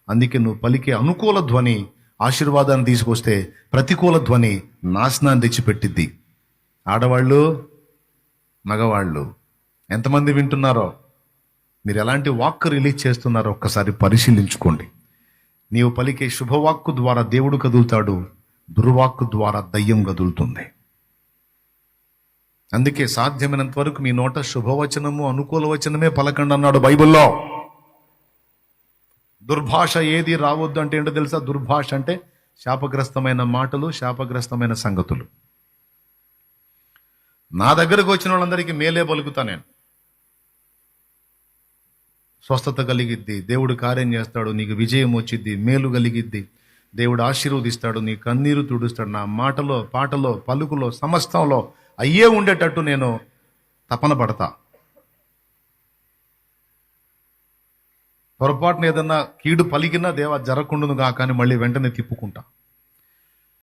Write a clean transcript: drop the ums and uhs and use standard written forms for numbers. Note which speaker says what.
Speaker 1: అందుకే నువ్వు పలికే అనుకూల ధ్వని ఆశీర్వాదాన్ని తీసుకొస్తే ప్రతికూల ధ్వని నాశనాన్ని తెచ్చిపెట్టిద్ది. ఆడవాళ్ళు, మగవాళ్ళు ఎంతమంది వింటున్నారో, మీరు ఎలాంటి వాక్ రిలీజ్ చేస్తున్నారో ఒక్కసారి పరిశీలించుకోండి. నీవు పలికే శుభవాక్కు ద్వారా దేవుడు కదులుతాడు, దుర్వాక్కు ద్వారా దయ్యం కదులుతుంది. అందుకే సాధ్యమైనంత వరకు మీ నోట శుభవచనము, అనుకూల వచనమే పలకండి అన్నాడు బైబిల్లో. దుర్భాష ఏది రావద్దు అంటే ఏంటో తెలుసా? దుర్భాష అంటే శాపగ్రస్తమైన మాటలు, శాపగ్రస్తమైన సంగతులు. నా దగ్గరకు వచ్చిన వాళ్ళందరికీ మేలే పలుకుతా నేను. స్వస్థత కలిగిద్ది, దేవుడు కార్యం చేస్తాడు, నీకు విజయం వచ్చిద్ది, మేలు కలిగిద్ది, దేవుడు ఆశీర్వదిస్తాడు, నీ కన్నీరు తుడుస్తాడు. నా మాటలో, పాటలో, పలుకులో, సమస్తంలో అయ్యే ఉండేటట్టు నేను తపన పడతా. పొరపాటున ఏదన్నా కీడు పలికినా దేవా జరగకుండునుగా కానీ మళ్ళీ వెంటనే తిప్పుకుంటా.